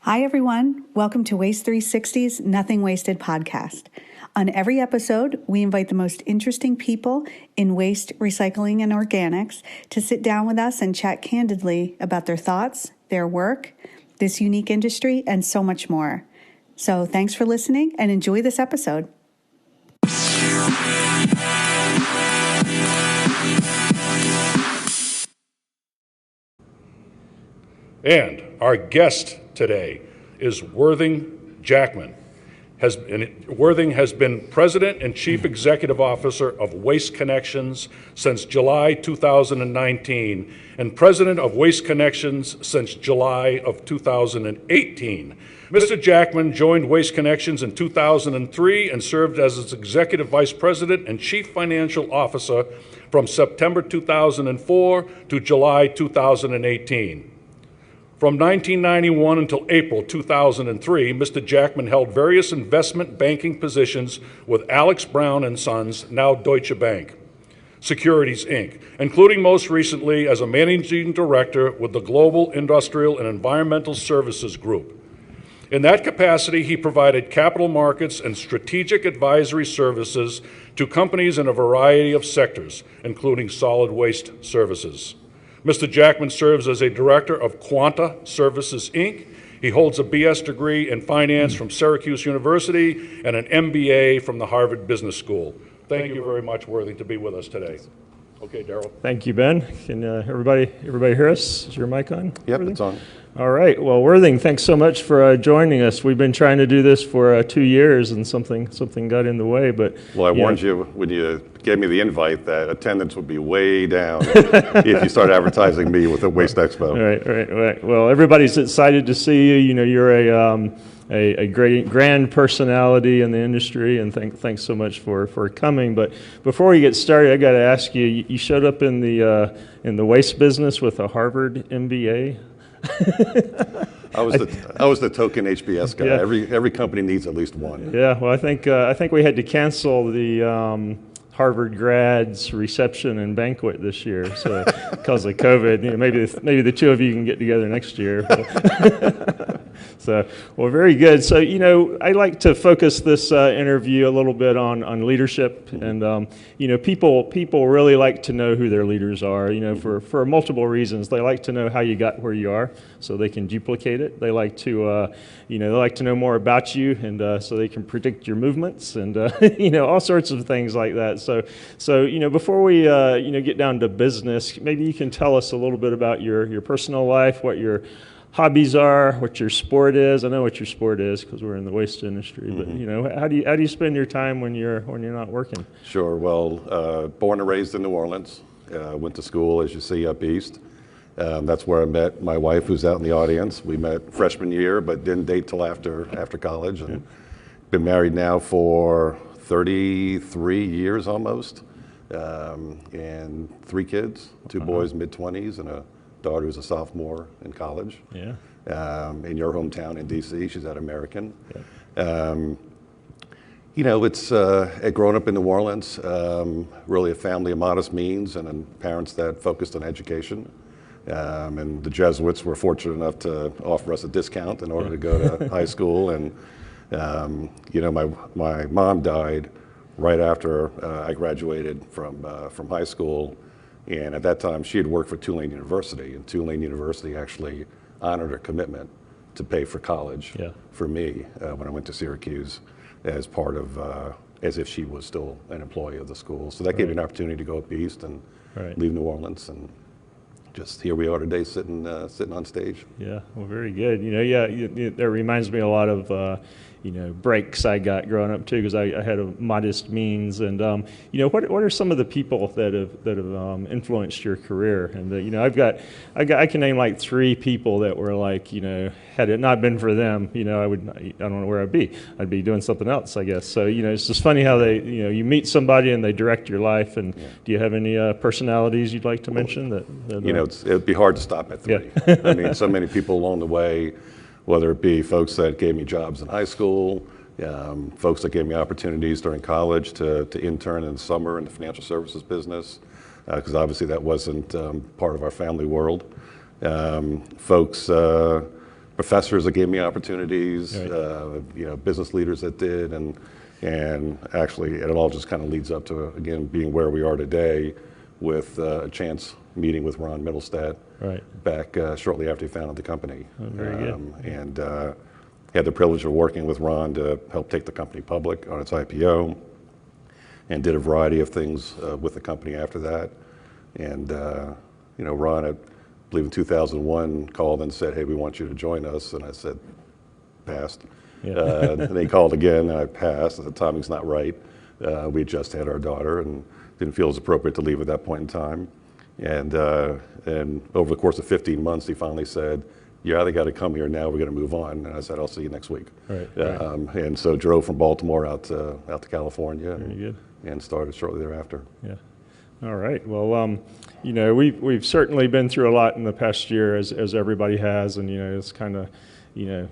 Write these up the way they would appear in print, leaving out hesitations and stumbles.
Hi, everyone. Welcome to Waste 360's Nothing Wasted podcast. On every episode, we invite the most interesting people in waste, recycling, and organics to sit down with us and chat candidly about their thoughts, their work, this unique industry, and so much more. So thanks for listening and enjoy this episode. And our guest today is Worthing Jackman. Worthing has been President and Chief Executive Officer of Waste Connections since July 2019 and President of Waste Connections since July of 2018. Mr. Jackman joined Waste Connections in 2003 and served as its Executive Vice President and Chief Financial Officer from September 2004 to July 2018. From 1991 until April 2003, Mr. Jackman held various investment banking positions with Alex Brown & Sons, now Deutsche Bank Securities, Inc., including most recently as a managing director with the Global Industrial and Environmental Services Group. In that capacity, he provided capital markets and strategic advisory services to companies in a variety of sectors, including solid waste services. Mr. Jackman serves as a director of Quanta Services, Inc. He holds a BS degree in finance from Syracuse University and an MBA from the Harvard Business School. Thank you very much, Worthing, to be with us today. Okay, Daryl. Thank you, Ben. Can everybody hear us? Is your mic on? Yep, Worthing? it's on. All right. Well, Worthing, thanks so much for joining us. We've been trying to do this for 2 years, and something got in the way. But well, I warned you when you gave me the invite that attendance would be way down if you start advertising me with a WasteExpo. Right. Well, everybody's excited to see you. You know, you're a great grand personality in the industry, and thanks so much for coming. But before we get started, I got to ask you. You showed up in the waste business with a Harvard MBA. I was the token HBS guy. Yeah. Every company needs at least one. Yeah. Well, I think we had to cancel the Harvard grads reception and banquet this year, so because of COVID. You know, maybe the two of you can get together next year. So, well, very good. So, you know, I like to focus this interview a little bit on leadership, and you know, people really like to know who their leaders are. You know, for multiple reasons. They like to know how you got where you are, so they can duplicate it. They like to, they like to know more about you, and so they can predict your movements, and you know, all sorts of things like that. So you know, before we get down to business, maybe you can tell us a little bit about your personal life, what your hobbies are, what your sport is. I know what your sport is because we're in the waste industry. But you know, how do you spend your time when you're not working? Sure. Well, born and raised in New Orleans. Went to school, as you see, up east. That's where I met my wife, who's out in the audience. We met freshman year, but didn't date till after college, and been married now for 33 years almost, and 3 kids, 2 boys mid-20s, and a daughter who's a sophomore in college. Yeah. In your hometown in DC, she's at American. Yeah. You know, it's growing up in New Orleans, really a family of modest means and parents that focused on education. And the Jesuits were fortunate enough to offer us a discount in order to go to high school. And you know, my mom died right after I graduated from high school. And at that time, she had worked for Tulane University, and Tulane University actually honored her commitment to pay for college for me when I went to Syracuse as part of, as if she was still an employee of the school. So that gave me an opportunity to go up east and leave New Orleans, and just here we are today sitting on stage. Yeah, well, very good. You know, that reminds me a lot of you know, breaks I got growing up too, because I had a modest means. And you know, what are some of the people that have influenced your career? And you know, I can name like 3 people that were like, you know, had it not been for them, you know, I don't know where I'd be. I'd be doing something else, I guess. So you know, it's just funny how they, you know, you meet somebody and they direct your life. And do you have any personalities you'd like to mention that you know, it'd be hard to stop at 3. Yeah. I mean, so many people along the way, whether it be folks that gave me jobs in high school, folks that gave me opportunities during college to intern in the summer in the financial services business, because obviously that wasn't part of our family world. Folks professors that gave me opportunities, Right. business leaders that did, and actually it all just kind of leads up to, again, being where we are today with a chance meeting with Ron Mittelstadt Right. back shortly after he founded the company. Very good. And had the privilege of working with Ron to help take the company public on its IPO, and did a variety of things with the company after that. And Ron, I believe in 2001, called and said, "Hey, we want you to join us." And I said, "Passed." Yeah. And they called again, and I passed. The timing's not right. We just had our daughter, and didn't feel it was appropriate to leave at that point in time. And over the course of 15 months, he finally said, "You either got to come here now, we're going to move on." And I said, "I'll see you next week." Right. And so drove from Baltimore out to California. Very good. And started shortly thereafter. Yeah. All right. Well, we've certainly been through a lot in the past year, as everybody has, and it's kind of, you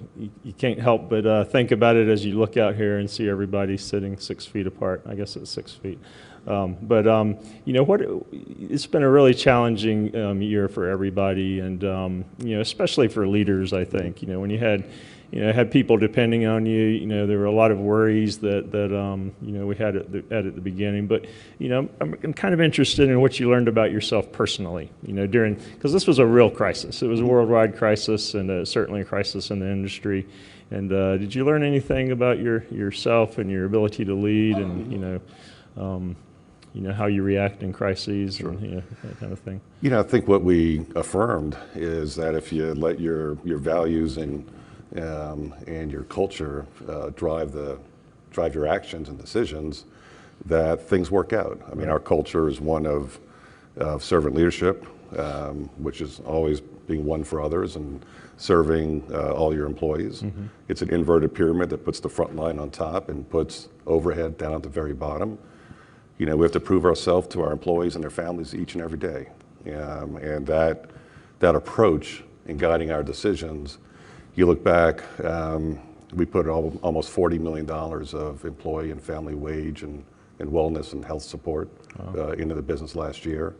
can't help but think about it as you look out here and see everybody sitting 6 feet apart. I guess it's 6 feet. It's been a really challenging year for everybody, and especially for leaders. I think when you had people depending on you. There were a lot of worries that we had at the beginning. But I'm kind of interested in what you learned about yourself personally. Because this was a real crisis. It was a worldwide crisis, and certainly a crisis in the industry. And did you learn anything about yourself and your ability to lead, and how you react in crises, and that kind of thing? I think what we affirmed is that if you let your values and your culture drive your actions and decisions, that things work out. I mean, our culture is one of servant leadership, which is always being one for others and serving all your employees. Mm-hmm. It's an inverted pyramid that puts the front line on top and puts overhead down at the very bottom. We have to prove ourselves to our employees and their families each and every day. And that approach in guiding our decisions, you look back, we put almost $40 million of employee and family wage and wellness and health support into the business last year.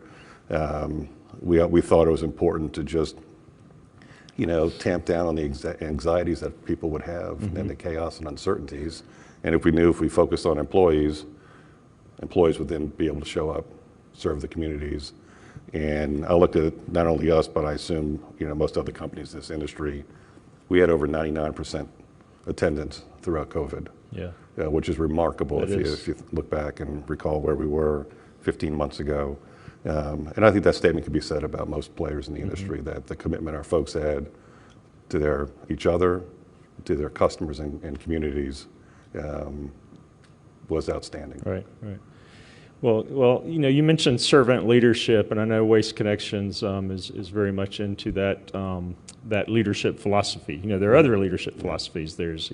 We thought it was important to just, tamp down on the anxieties that people would have, mm-hmm. and the chaos and uncertainties. And if we focused on employees would then be able to show up, serve the communities. And I looked at not only us, but I assume most other companies in this industry. We had over 99% attendance throughout COVID, which is remarkable if you look back and recall where we were 15 months ago. And I think that statement can be said about most players in the industry, mm-hmm. that the commitment our folks had to each other, to their customers and communities was outstanding. Right. Well, you mentioned servant leadership, and I know Waste Connections is very much into that leadership philosophy. There are other leadership philosophies. There's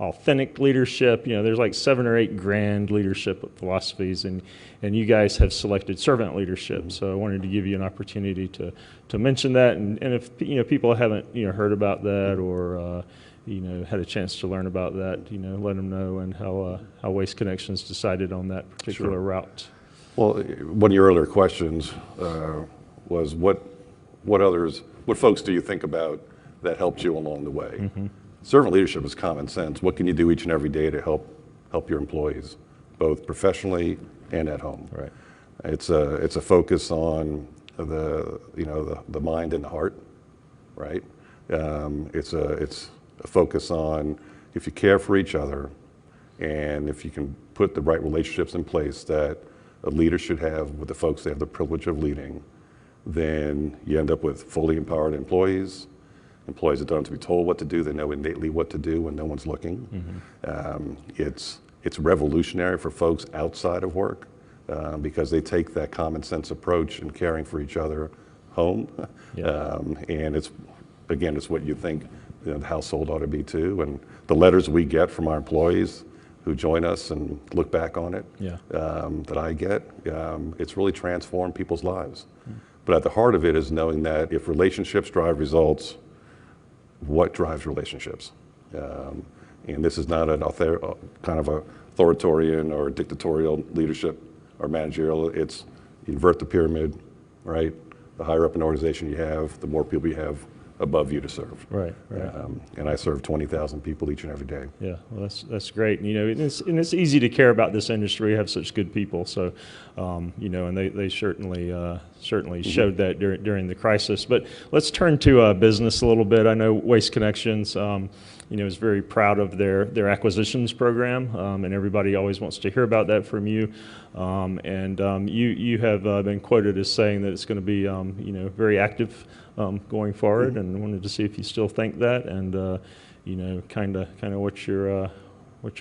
authentic leadership. There's like 7 or 8 grand leadership philosophies, and you guys have selected servant leadership. Mm-hmm. So I wanted to give you an opportunity to mention that, and if people haven't heard about that or had a chance to learn about that, let them know, and how Waste Connections decided on that particular route. Well, one of your earlier questions was what folks do you think about that helped you along the way? Mm-hmm. Servant leadership is common sense. What can you do each and every day to help your employees, both professionally and at home? Right. It's a focus on the mind and the heart, right? It's a focus on, if you care for each other and if you can put the right relationships in place that a leader should have with the folks they have the privilege of leading, then you end up with fully empowered employees that don't have to be told what to do. They know innately what to do when no one's looking. Mm-hmm. It's revolutionary for folks outside of work because they take that common sense approach in caring for each other home. Yeah. And it's what you think the household ought to be too. And the letters we get from our employees who join us and look back on it, that I get, it's really transformed people's lives. Mm. But at the heart of it is knowing that if relationships drive results, what drives relationships? And this is not kind of a authoritarian or dictatorial leadership or managerial. It's invert the pyramid, right? The higher up an organization you have, the more people you have above you to serve. Right. And I serve 20,000 people each and every day. Yeah, well, that's great. And, and it's easy to care about this industry. We have such good people. So, and they certainly showed that during the crisis. But let's turn to business a little bit. I know Waste Connections, is very proud of their acquisitions program, and everybody always wants to hear about that from you. You have been quoted as saying that it's going to be, very active going forward, and wanted to see if you still think that, and kind of what your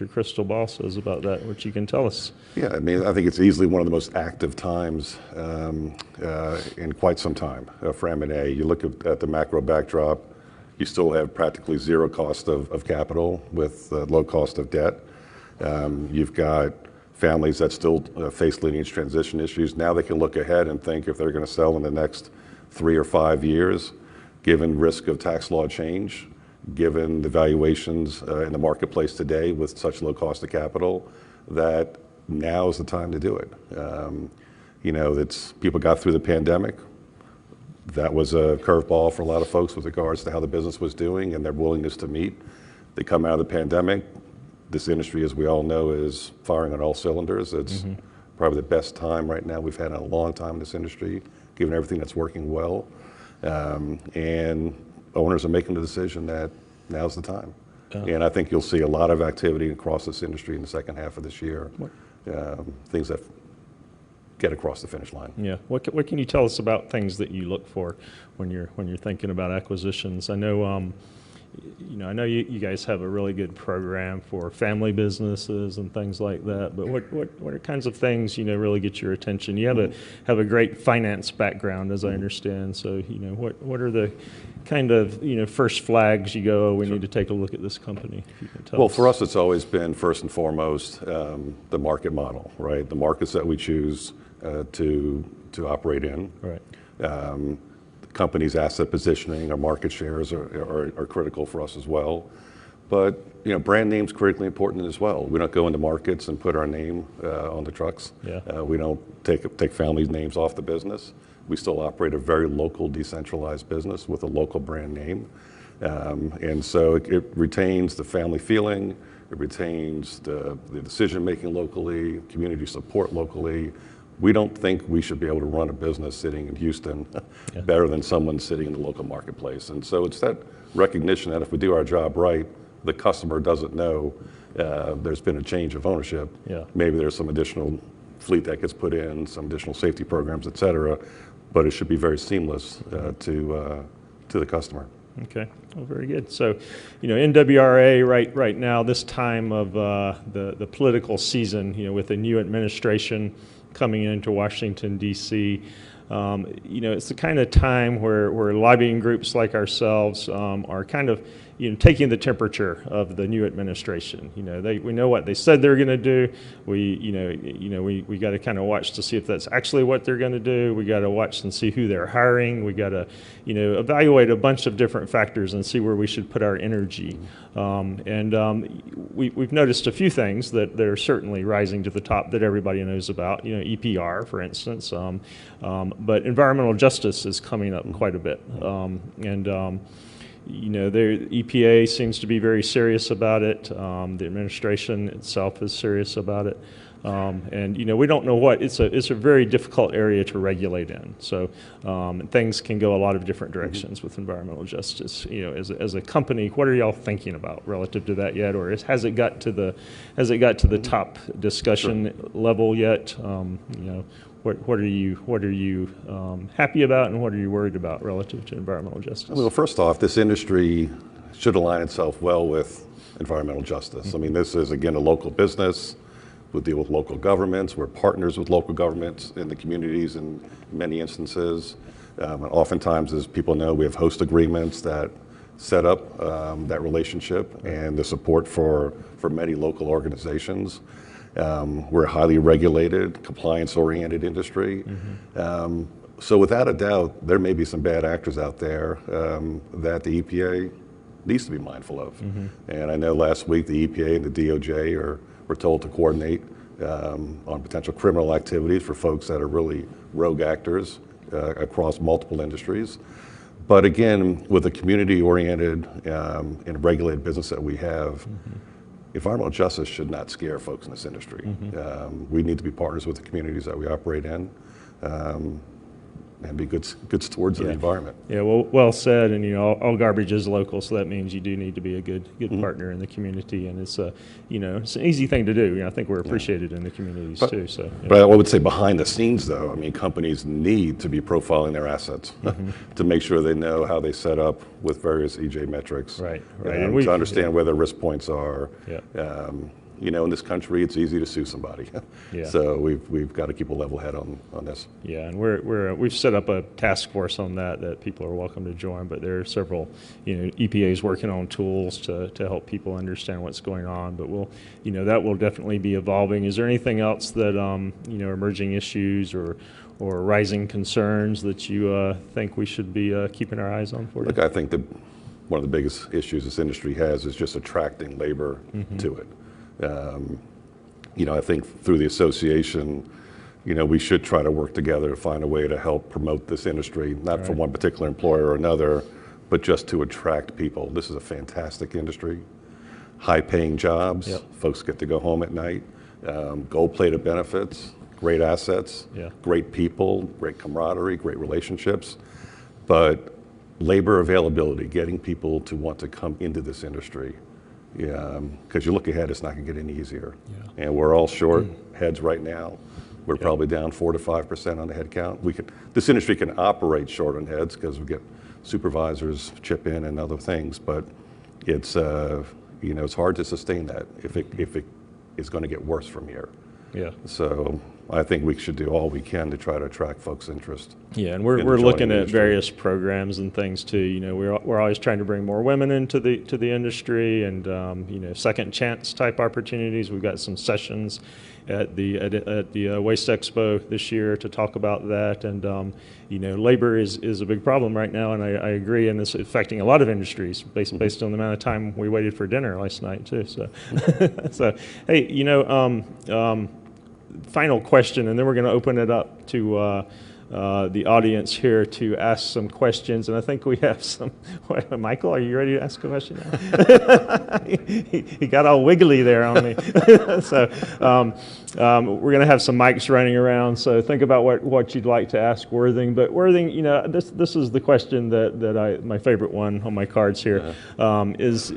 crystal ball says about that, what you can tell us. Yeah, I mean, I think it's easily one of the most active times in quite some time for M&A. You look at the macro backdrop, you still have practically zero cost of capital with low cost of debt. You've got families that still face lineage transition issues. Now they can look ahead and think if they're going to sell in the next 3 or 5 years, given risk of tax law change, given the valuations in the marketplace today with such low cost of capital, that now is the time to do it. People got through the pandemic. That was a curveball for a lot of folks with regards to how the business was doing and their willingness to meet. They come out of the pandemic. This industry, as we all know, is firing on all cylinders. It's probably the best time right now we've had in a long time in this industry, given everything that's working well. And owners are making the decision that now's the time. And I think you'll see a lot of activity across this industry in the second half of this year, things that get across the finish line. Yeah. What can you tell us about things that you look for when you're thinking about acquisitions? I know I know you guys have a really good program for family businesses and things like that, but what are kinds of things really get your attention? You have a great finance background, as I understand. So what are the kind of first flags you go, oh, we need to take a look at this company? If you can tell us. For us, it's always been first and foremost the market model, right? The markets that we choose to operate in. Right. Company's asset positioning, our market shares are critical for us as well. But brand name's critically important as well. We don't go into markets and put our name on the trucks. Yeah. We don't take family names off the business. We still operate a very local, decentralized business with a local brand name. And so it retains the family feeling, it retains the decision-making locally, community support locally. We don't think we should be able to run a business sitting in Houston better than someone sitting in the local marketplace. And so it's that recognition that if we do our job right, the customer doesn't know there's been a change of ownership. Yeah. Maybe there's some additional fleet that gets put in, some additional safety programs, et cetera, but it should be very seamless to the customer. Okay, well, very good. So, NWRA right now, this time of the political season, with the new administration coming into Washington, D.C., it's the kind of time where lobbying groups like ourselves are kind of taking the temperature of the new administration. We know what they said they're going to do. We got to kind of watch to see if that's actually what they're going to do. We got to watch and see who they're hiring. We got to evaluate a bunch of different factors and see where we should put our energy. We've noticed a few things that are certainly rising to the top that everybody knows about. EPR, for instance, but environmental justice is coming up quite a bit, the EPA seems to be very serious about it. The administration itself is serious about it. We don't know it's a very difficult area to regulate in. So things can go a lot of different directions with environmental justice. As a company, what are y'all thinking about relative to that yet, or has it got to the top discussion level yet? What are you happy about, and what are you worried about relative to environmental justice? Well, first off, this industry should align itself well with environmental justice. I mean, this is, again, a local business. We deal with local governments. We're partners with local governments in the communities in many instances. And oftentimes, as people know, we have host agreements that set up that relationship and the support for many local organizations. We're a highly regulated, compliance-oriented industry. So without a doubt, there may be some bad actors out there that the EPA needs to be mindful of. And I know last week the EPA and the DOJ were told to coordinate on potential criminal activities for folks that are really rogue actors across multiple industries. But again, with a community-oriented and regulated business that we have, environmental justice should not scare folks in this industry. We need to be partners with the communities that we operate in, and be good stewards of the environment. Yeah, well said. And all garbage is local, so that means you do need to be a good partner in the community. And it's it's an easy thing to do. I think we're appreciated in the communities too. So, But I would say behind the scenes, though, I mean, companies need to be profiling their assets to make sure they know how they set up with various EJ metrics, Right. And to understand where the risk points are. Yeah. In this country, it's easy to sue somebody. Yeah. So we've got to keep a level head on this. Yeah, and we've set up a task force on that people are welcome to join. But there are several, EPA's working on tools to help people understand what's going on. But that will definitely be evolving. Is there anything else that emerging issues or rising concerns that you think we should be keeping our eyes on for? Look, I think that one of the biggest issues this industry has is just attracting labor to it. I think through the association, we should try to work together to find a way to help promote this industry, not for one particular employer or another, but just to attract people. This is a fantastic industry, high-paying jobs. Yep. Folks get to go home at night, gold-plated benefits, great assets, great people, great camaraderie, great relationships. But labor availability, getting people to want to come into this industry, because you look ahead, it's not going to get any easier. Yeah. And we're all short heads right now. We're probably down 4 to 5% on the head count. This industry can operate short on heads because we get supervisors chip in and other things, but it's it's hard to sustain that if it is going to get worse from here. Yeah. So I think we should do all we can to try to attract folks' interest. Yeah, and we're looking at various programs and things too. We're always trying to bring more women into the industry, and second chance type opportunities. We've got some sessions at the WasteExpo this year to talk about that. And labor is a big problem right now, and I agree, and it's affecting a lot of industries based on the amount of time we waited for dinner last night too. So, so hey, final question, and then we're going to open it up to the audience here to ask some questions. And I think we have some. Michael, are you ready to ask a question now? he got all wiggly there on me. So we're going to have some mics running around. So think about what you'd like to ask Worthing. But Worthing, this is the question that my favorite one on my cards here is.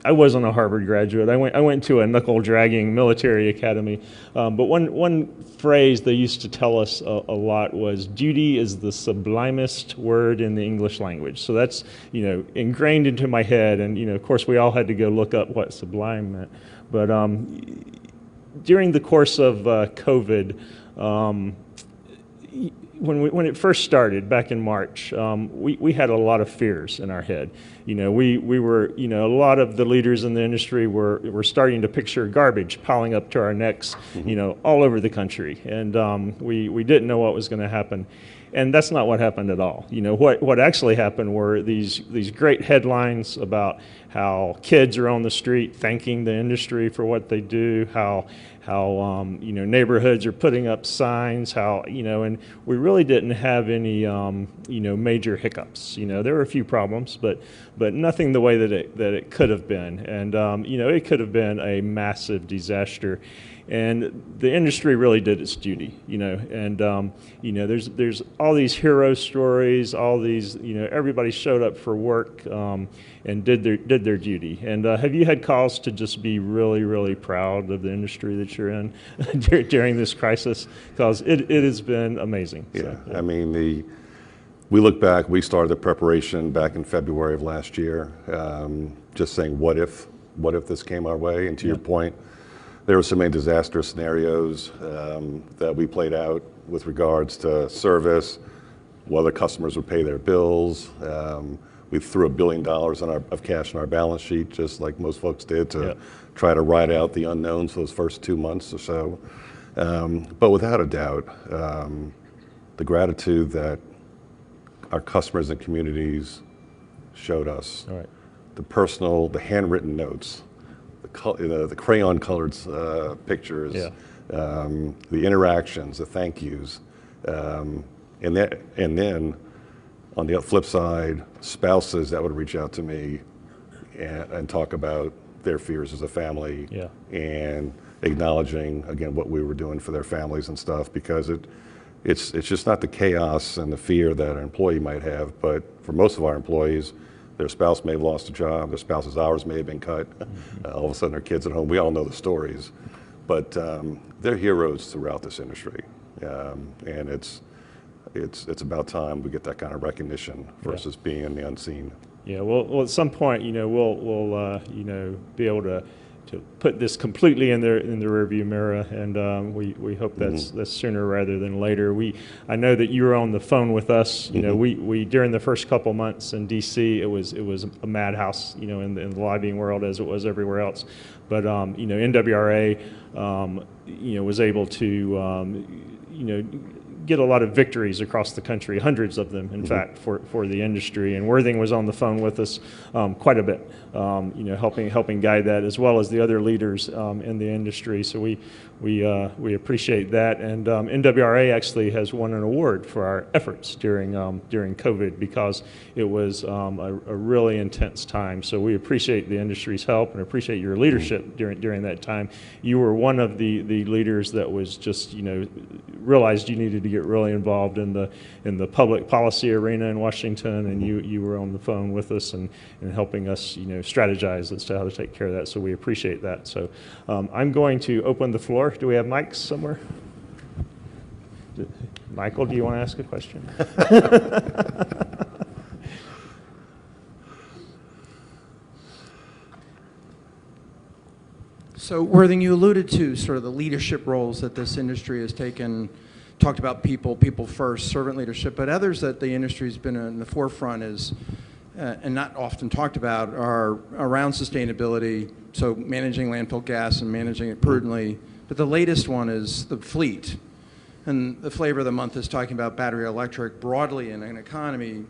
I wasn't a Harvard graduate. I went to a knuckle-dragging military academy. But one phrase they used to tell us a lot was, duty is the sublimest word in the English language. So that's, ingrained into my head. And, of course, we all had to go look up what sublime meant. But during the course of COVID, when it first started back in March, we had a lot of fears in our head. We were, a lot of the leaders in the industry were starting to picture garbage piling up to our necks, all over the country. And we didn't know what was going to happen. And that's not what happened at all. What actually happened were these great headlines about how kids are on the street thanking the industry for what they do, how neighborhoods are putting up signs, and we really didn't have any major hiccups. There were a few problems, but nothing the way that it could have been. And it could have been a massive disaster. And the industry really did its duty, and there's all these hero stories, all these, everybody showed up for work and did their duty. And have you had cause to just be really, really proud of the industry that you're in during this crisis? Because it has been amazing. Yeah, so, yeah. I mean, we look back, we started the preparation back in February of last year, just saying, what if this came our way? And to your point, there were so many disaster scenarios that we played out with regards to service, whether customers would pay their bills. We threw $1 billion of cash on our balance sheet, just like most folks did, to try to ride out the unknowns for those first 2 months or so. But without a doubt, the gratitude that our customers and communities showed us, the handwritten notes, the crayon-colored pictures, the interactions, the thank yous. And then on the flip side, spouses that would reach out to me and talk about their fears as a family, Yeah. and acknowledging again what we were doing for their families and stuff, because it's just not the chaos and the fear that an employee might have, but for most of our employees, their spouse may have lost a job, their spouse's hours may have been cut, all of a sudden their kids at home. We all know the stories, but they're heroes throughout this industry, and it's about time we get that kind of recognition versus being in the unseen. Yeah, well, at some point, we'll be able to put this completely in the rearview mirror, and we hope that's sooner rather than later. I know that you were on the phone with us. We during the first couple months in D.C., it was a madhouse, in the lobbying world as it was everywhere else. But NWRA, was able to, get a lot of victories across the country, hundreds of them, in fact, for the industry. And Worthing was on the phone with us quite a bit, helping guide that, as well as the other leaders in the industry. So we appreciate that. And NWRA actually has won an award for our efforts during COVID, because it was a really intense time. So we appreciate the industry's help and appreciate your leadership during that time. You were one of the leaders that was just realized you needed to get really involved in the public policy arena in Washington, and you were on the phone with us and helping us strategize as to how to take care of that. So we appreciate that. So I'm going to open the floor. Do we have mics somewhere? Michael, do you want to ask a question? So, Worthing, you alluded to sort of the leadership roles that this industry has taken, talked about people first, servant leadership, but others that the industry has been in the forefront is, and not often talked about, are around sustainability, so managing landfill gas and managing it prudently. But the latest one is the fleet. And the flavor of the month is talking about battery electric broadly in an economy,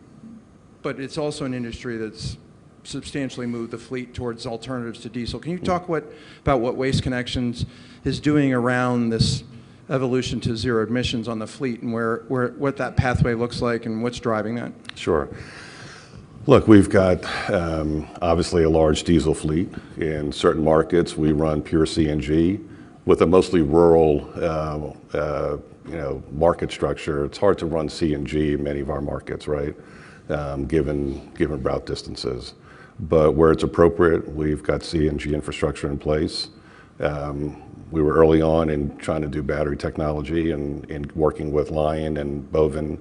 but it's also an industry that's substantially moved the fleet towards alternatives to diesel. Can you talk about what Waste Connections is doing around this evolution to zero emissions on the fleet, and what that pathway looks like and what's driving that? Sure. Look, we've got obviously a large diesel fleet. In certain markets, we run pure CNG. With a mostly rural market structure, it's hard to run CNG in many of our markets, right? Given route distances. But where it's appropriate, we've got CNG infrastructure in place. We were early on in trying to do battery technology and working with Lion and Bovin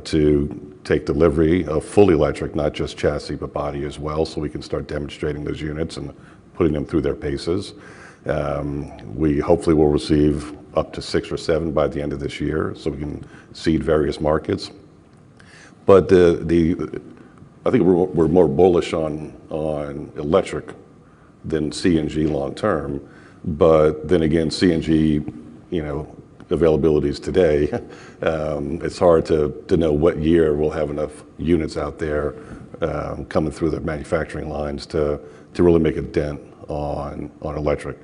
to take delivery of fully electric, not just chassis, but body as well, so we can start demonstrating those units and putting them through their paces. We hopefully will receive up to 6 or 7 by the end of this year, so we can seed various markets. But I think we're more bullish on electric than CNG long term. But then again, CNG, availabilities today, it's hard to know what year we'll have enough units out there coming through the manufacturing lines to really make a dent on electric.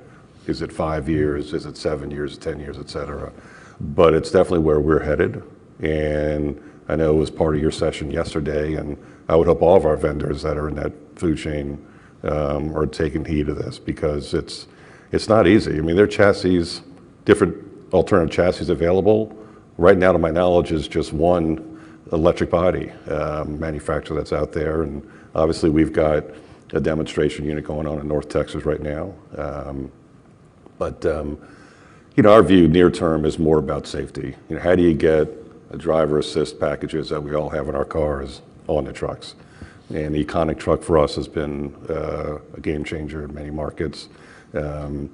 Is it 5 years? Is it 7 years, 10 years, et cetera? But it's definitely where we're headed. And I know it was part of your session yesterday, and I would hope all of our vendors that are in that food chain are taking heed of this, because it's not easy. I mean, there are chassis, different alternative chassis available. Right now, to my knowledge, is just one electric body manufacturer that's out there. And obviously, we've got a demonstration unit going on in North Texas right now. But our view near term is more about safety. How do you get a driver assist packages that we all have in our cars on the trucks? And the Econic truck for us has been a game changer in many markets. And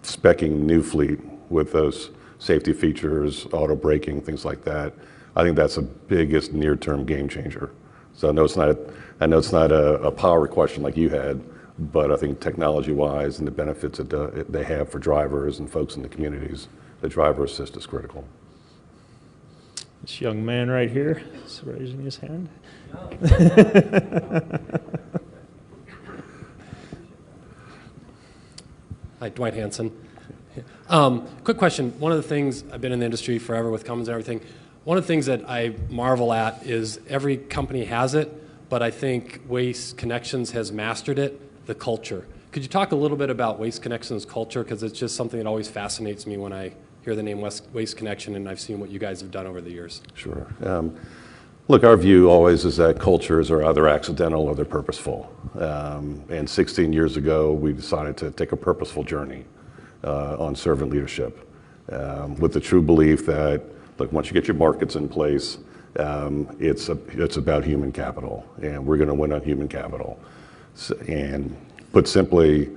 speccing new fleet with those safety features, auto braking, things like that, I think that's the biggest near-term game changer. So I know it's not a power question like you had, but I think technology-wise and the benefits that they have for drivers and folks in the communities, the driver assist is critical. This young man right here is raising his hand. Hi, Dwight Hansen. Quick question. One of the things, I've been in the industry forever with Cummins and everything. One of the things that I marvel at is every company has it, but I think Waste Connections has mastered it, the culture. Could you talk a little bit about Waste Connections culture? Because it's just something that always fascinates me when I hear the name Waste Connection and I've seen what you guys have done over the years. Sure. Look, our view always is that cultures are either accidental or they're purposeful. And 16 years ago, we decided to take a purposeful journey on servant leadership with the true belief that, look, once you get your markets in place, it's about human capital, and we're going to win on human capital. And put simply,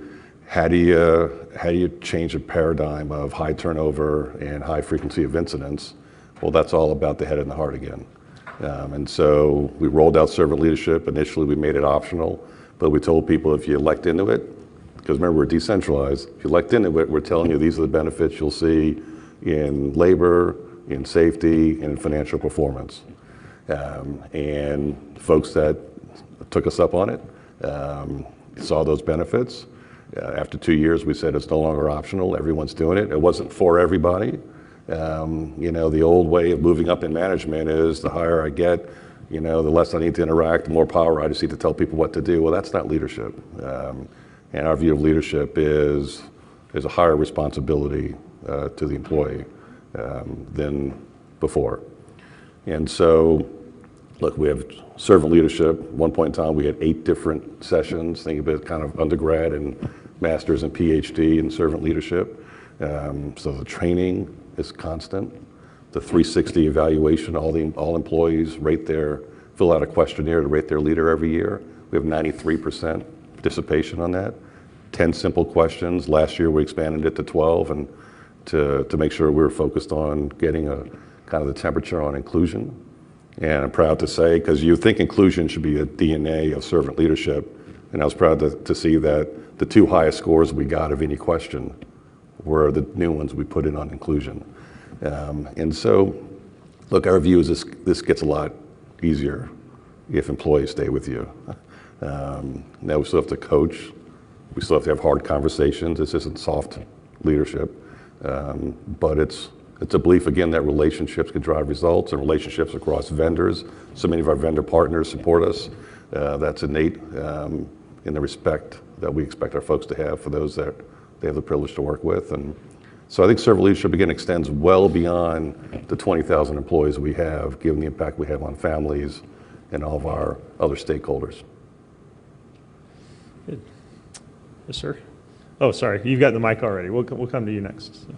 how do you change a paradigm of high turnover and high frequency of incidents? Well, that's all about the head and the heart again. And so we rolled out servant leadership. Initially, we made it optional, but we told people if you elect into it, because remember, we're decentralized, if you elect into it, we're telling you these are the benefits you'll see in labor, in safety, and in financial performance. And folks that took us up on it saw those benefits. After 2 years, we said it's no longer optional. Everyone's doing it. It wasn't for everybody. The old way of moving up in management is the higher I get, the less I need to interact, the more power I just need to tell people what to do. Well, that's not leadership. And our view of leadership is a higher responsibility to the employee than before. And so, look, we have servant leadership. At one point in time, we had 8 different sessions. Think of it kind of undergrad and master's and PhD in servant leadership. So the training is constant. The 360 evaluation, all employees fill out a questionnaire to rate their leader every year. We have 93% participation on that. 10 simple questions. Last year we expanded it to 12, and to make sure we were focused on getting a kind of the temperature on inclusion. And I'm proud to say, because you think inclusion should be a DNA of servant leadership, and I was proud to see that the 2 highest scores we got of any question were the new ones we put in on inclusion. And so, look, our view is this gets a lot easier if employees stay with you. Now we still have to coach. We still have to have hard conversations. This isn't soft leadership. But it's a belief, again, that relationships can drive results, and relationships across vendors. So many of our vendor partners support us. That's innate in the respect that we expect our folks to have for those that they have the privilege to work with. And so I think servant leadership, again, extends well beyond the 20,000 employees we have, given the impact we have on families and all of our other stakeholders. Good. Yes, sir. Oh, sorry, you've got the mic already. We'll come to you next. So.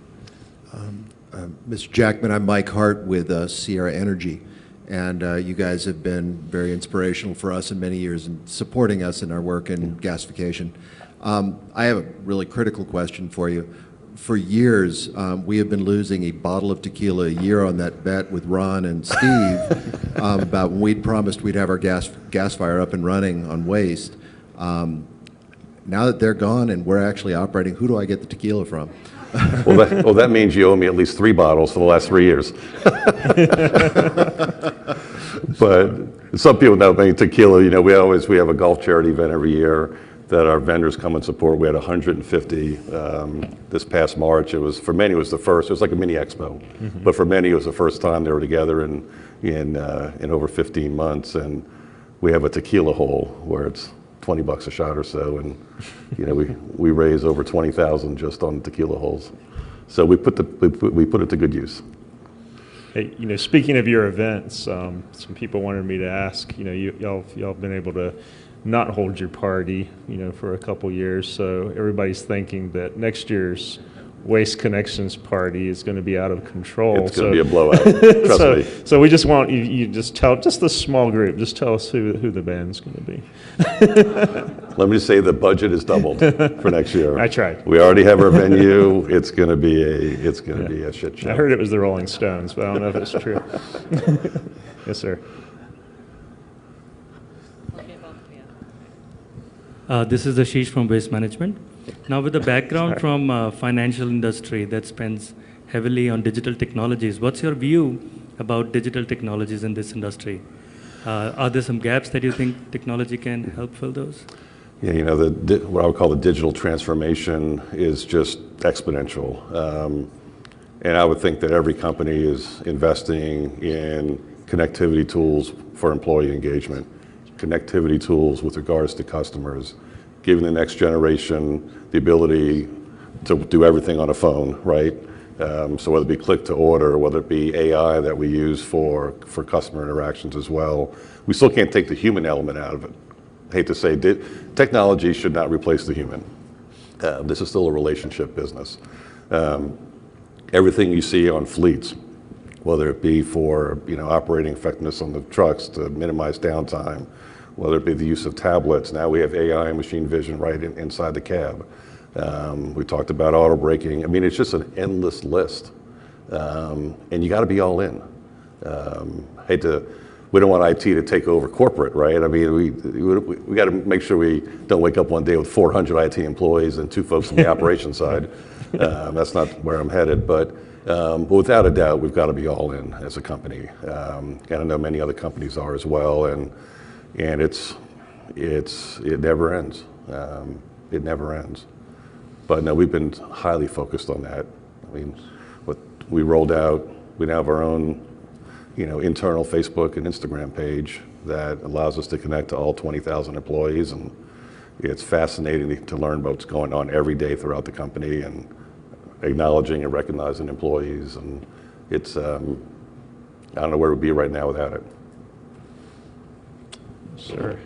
Mr. Jackman, I'm Mike Hart with Sierra Energy, and you guys have been very inspirational for us in many years in supporting us in our work in gasification. I have a really critical question for you. For years, we have been losing a bottle of tequila a year on that bet with Ron and Steve about when we'd promised we'd have our gas fire up and running on waste. Now that they're gone and we're actually operating, who do I get the tequila from? Well, that means you owe me at least 3 bottles for the last 3 years. But some people know, tequila, we have a golf charity event every year that our vendors come and support. We had 150 this past March. For many, it was the first. It was like a mini expo. Mm-hmm. But for many, it was the first time they were together in over 15 months. And we have a tequila hole where it's $20 a shot or so, and we raise over 20,000 just on tequila holes. So we put it to good use. Hey, speaking of your events, some people wanted me to ask. Y'all been able to not hold your party, for a couple years. So everybody's thinking that next year's Waste Connections party is going to be out of control. It's going to be a blowout. Trust me. So we just want you just tell just the small group. Just tell us who the band's going to be. Let me just say the budget is doubled for next year. I tried. We already have our venue. It's going to be a shit show. I heard it was the Rolling Stones, but I don't know if it's true. Yes, sir. This is Ashish from Waste Management. Now, with the background from financial industry that spends heavily on digital technologies, what's your view about digital technologies in this industry? Are there some gaps that you think technology can help fill those? Yeah, what I would call the digital transformation is just exponential. And I would think that every company is investing in connectivity tools for employee engagement, connectivity tools with regards to customers, giving the next generation the ability to do everything on a phone, right? So whether it be click to order, whether it be AI that we use for customer interactions as well, we still can't take the human element out of it. I hate to say, technology should not replace the human. This is still a relationship business. Everything you see on fleets, whether it be for operating effectiveness on the trucks to minimize downtime, whether it be the use of tablets. Now we have AI and machine vision right inside the cab. We talked about auto braking. I mean, it's just an endless list, and you got to be all in. We don't want IT to take over corporate, right? I mean, we got to make sure we don't wake up one day with 400 IT employees and 2 folks on the operations side. That's not where I'm headed, but without a doubt, we've got to be all in as a company. And I know many other companies are as well, and it never ends. It never ends. But no, we've been highly focused on that. I mean, what we rolled out, we now have our own, internal Facebook and Instagram page that allows us to connect to all 20,000 employees, and it's fascinating to learn about what's going on every day throughout the company and acknowledging and recognizing employees, and it's I don't know where we'd be right now without it. Sure.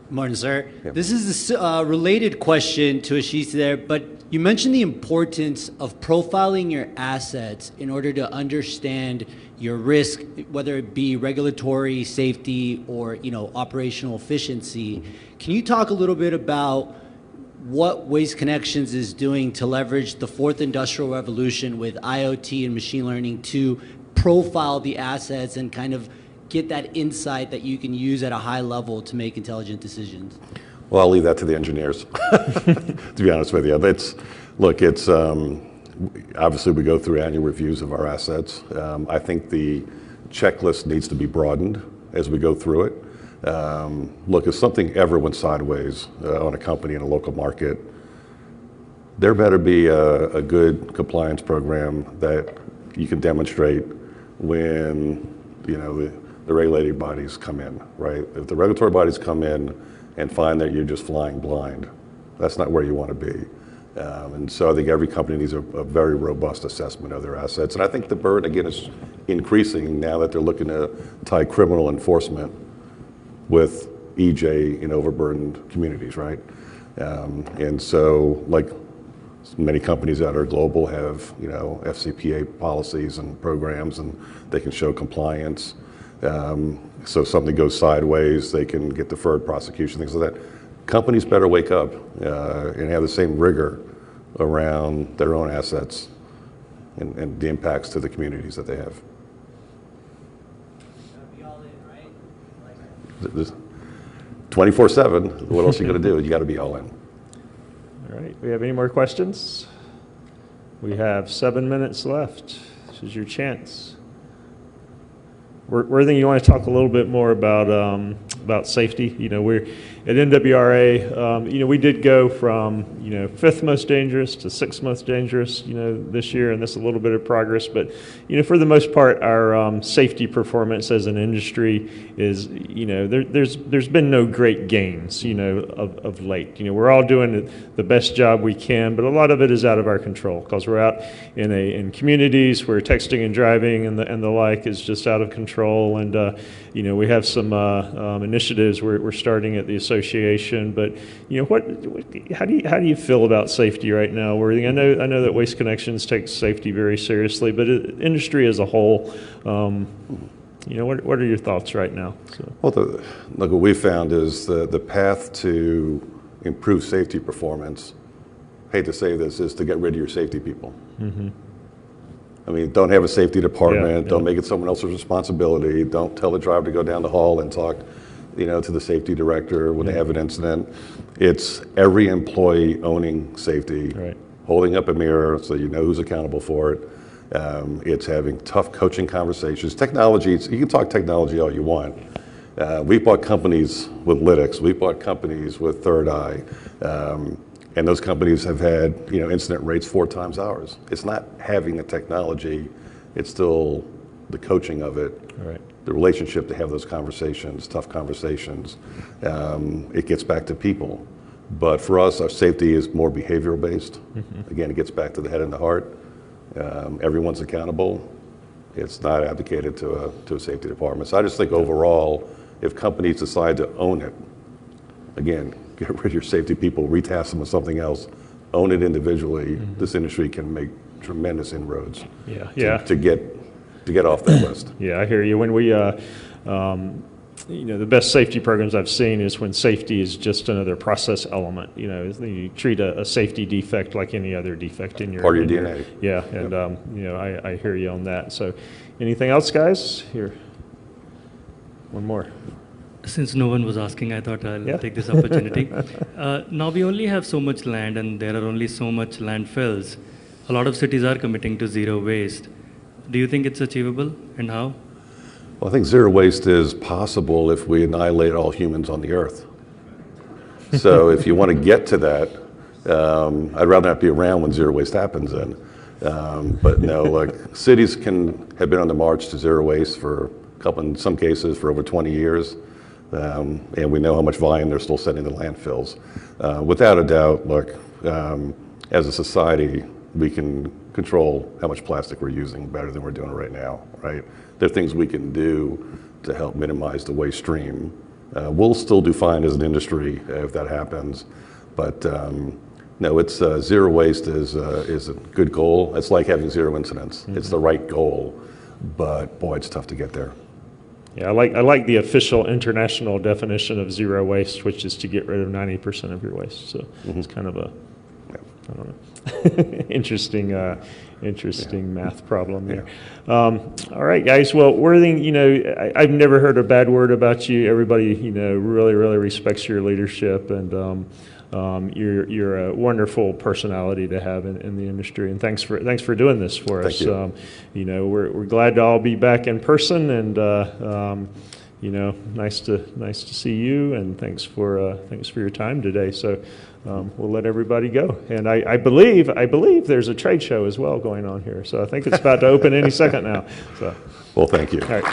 Morning, sir. Yep. This is a related question to Ashish there, but you mentioned the importance of profiling your assets in order to understand your risk, whether it be regulatory, safety, or operational efficiency. Can you talk a little bit about what Waste Connections is doing to leverage the 4th industrial revolution with IoT and machine learning to profile the assets and kind of get that insight that you can use at a high level to make intelligent decisions? Well, I'll leave that to the engineers, to be honest with you. It's obviously we go through annual reviews of our assets. I think the checklist needs to be broadened as we go through it. If something ever went sideways on a company in a local market, there better be a good compliance program that you can demonstrate when the regulating bodies come in, right? If the regulatory bodies come in and find that you're just flying blind, that's not where you want to be. And so I think every company needs a very robust assessment of their assets. And I think the burden, again, is increasing now that they're looking to tie criminal enforcement with EJ in overburdened communities, right? And so, like many companies that are global have, FCPA policies and programs, and they can show compliance. So if something goes sideways, they can get deferred prosecution, things like that. Companies better wake up and have the same rigor around their own assets and the impacts to the communities that they have. 24/7, what else are you going to do? You got to be all in. All right. We have any more questions? We have 7 minutes left. This is your chance. Worthing, you want to talk a little bit more about safety? We're at NWRA. We did go from 5th most dangerous to 6th most dangerous. This year, and that's a little bit of progress. But for the most part, our safety performance as an industry is there's been no great gains of late. We're all doing the best job we can, but a lot of it is out of our control because we're out in communities where texting and driving and the like is just out of control. And we have some initiatives we're starting at the association. But how do you feel about safety right now, Worthing? I know that Waste Connections takes safety very seriously, but industry as a whole, what are your thoughts right now? So. Well, what we found is the path to improve safety performance, hate to say this, is to get rid of your safety people. Mm-hmm. I mean, don't have a safety department. Don't make it someone else's responsibility. Don't tell the driver to go down the hall and talk, to the safety director when they have an incident. It's every employee owning safety, holding up a mirror so you know who's accountable for it. It's having tough coaching conversations. Technology, you can talk technology all you want. We bought companies with Lytics. We bought companies with Third Eye. And those companies have had, incident rates 4 times ours. It's not having the technology, it's still the coaching of it, Right. the relationship to have those conversations, tough conversations. It gets back to people. But for us, our safety is more behavioral based. Again, it gets back to the head and the heart. Everyone's accountable. It's not advocated to a safety department. So I just think overall, if companies decide to own it, again, get rid of your safety people, retask them with something else, own it individually, this industry can make tremendous inroads to get off that list. Yeah, I hear you. When we, the best safety programs I've seen is when safety is just another process element. You treat a safety defect like any other defect in your part of your DNA. Yeah, and I hear you on that. So, anything else, guys? Here, one more. Since no one was asking, I thought I'll take this opportunity. Now we only have so much land and there are only so much landfills. A lot of cities are committing to zero waste. Do you think it's achievable and how? Well, I think zero waste is possible if we annihilate all humans on the earth. So if you want to get to that, I'd rather not be around when zero waste happens then. But no, cities have been on the march to zero waste in some cases for over 20 years. And we know how much volume they're still sending to landfills. Without a doubt, as a society, we can control how much plastic we're using better than we're doing it right now, right? There are things we can do to help minimize the waste stream. We'll still do fine as an industry if that happens, but no, it's zero waste is a good goal. It's like having zero incidents. It's the right goal, but boy, it's tough to get there. Yeah, I like the official international definition of zero waste, which is to get rid of 90% of your waste. So it's kind of I don't know, interesting math problem there. All right, guys. Well, Worthing, I've never heard a bad word about you. Everybody, really, really respects your leadership, and you're a wonderful personality to have in the industry. And thanks for doing this for us. Thank you. We're glad to all be back in person, and nice to see you. And thanks for your time today. So. We'll let everybody go. And I believe there's a trade show as well going on here. So I think it's about to open any second now. So. Well, thank you. All right.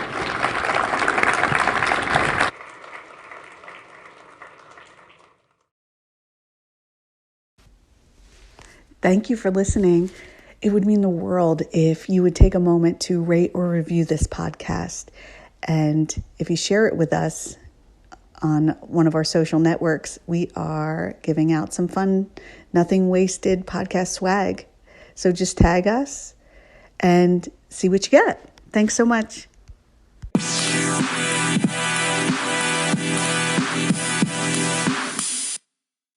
Thank you for listening. It would mean the world if you would take a moment to rate or review this podcast. And if you share it with us on one of our social networks, we are giving out some fun, nothing wasted podcast swag. So just tag us and see what you get. Thanks so much.